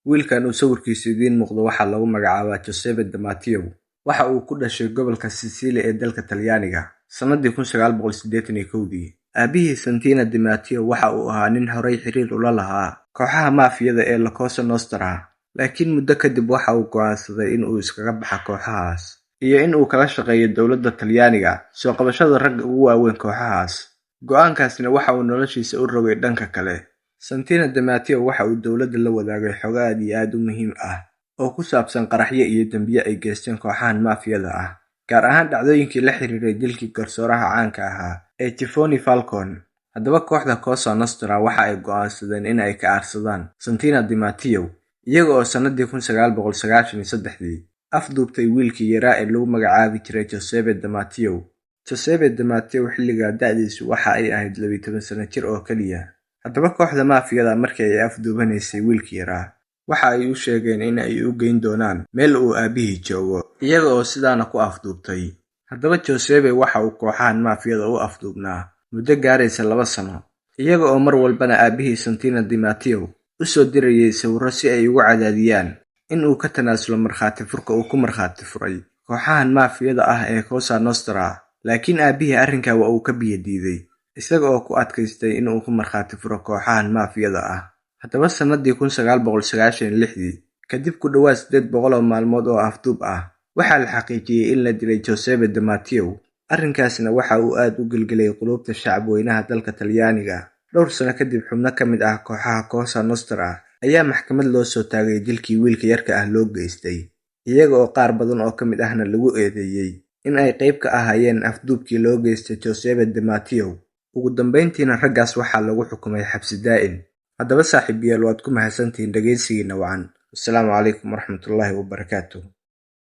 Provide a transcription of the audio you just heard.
Wiilkan uu sawirkiisu idiin muuqdo waxaa lagu magacaabaa Giuseppe Di Matteo. Waxa uu ku dhashay gobolka Sicily ee dalka Talyaaniga sanadii 1981. Aabihii Santino Di Matteo waxa uu ahaa nin horay xiriir ula lahaa kooxaha maafiyada ee La Cosa Nostra, laakiin muddo kadib waxa uu go'aansaday in uu iskaga baxo kooxahaas iyo in uu kala shaqeeyo dowladda Talyaaniga soo qabashada ragga ugu waaweyn kooxahaas. Go'aankaasina waxa uu noloshiisa u rogay dhanka kale. Santino Di Matteo waxa uu dowladda la wadaagay xog aad iyo aad u muhiim ah oo ku saabsan qaraxyo iyo dambiyo ay geysteen kooxahan maafiyada ah, gaar ahaan dhacdooyinkii la xiriiray dilkii garsooraha caanka ahaa ee Giovanni Falcone. Haddaba kooxda Cosa Nostra waxa ay go'aansadeen in ay ka aarsadaan Santino Di Matteo, iyaga oo sanadii 1993 afduubtay wiilkii yaraa ee lagu magacaabi jiray Giuseppe Di Matteo. Giuseppe Di Matteo xilligaa da'diisu waxa ay ahayd 12 sano jir oo kaliya. Haddaba kooxda maafiyada markii ay afduubanaysay wiilkii yaraa, waxa ay u sheegeen in ay u geyn doonaan meel uu aabihii joogo, iyaga oo sidaana ku afduubtay. Haddaba Giuseppe waxa uu kooxahan maafiyada u afduubnaa muddo gaaraysa 2 sano, iyaga oo mar walbana aabihii Santino Di Matteo u soo dirayay sawirro si ay ugu cadaadiyaan in uu ka tanaasulo markhaati furka uu ku markhaati furay kooxahan maafiyada ah ee Cosa Nostra. Laakiin aabihii arrinkaa waa uu ka biyo diiday, isaga oo ku adkaystay in uu ku markhaati furo kooxahan maafiyada ah. Haddaba sanadii 1996, kadib ku dhawaad 800 oo maalmood oo afduub ah, waxaa la xaqiijiyay in la dilay Giuseppe Di Matteo. Arrinkaasna waxa uu aad u gelgelay qulubta shacab weynaha dalka Talyaaniga. Dhowr sano kadib, xubno ka mid ah kooxaha Cosa Nostra ayaa maxkamad loo soo taagay dilkii wiilka yarka ah loo geystay, iyaga oo qaar badan oo ka mid ahna lagu eedeeyay in ay qayb ka ahaayeen afduubkii loo geystay Giuseppe Di Matteo. Ugu dambeyntiina raggaas waxaa lagu xukumay xabsi daa'im. Haddaba saaxiibayaal, waad ku mahadsantihiin dhageysigiina wacan. Assalaamu calaykum waraxmatullaahi wabarakaatuh.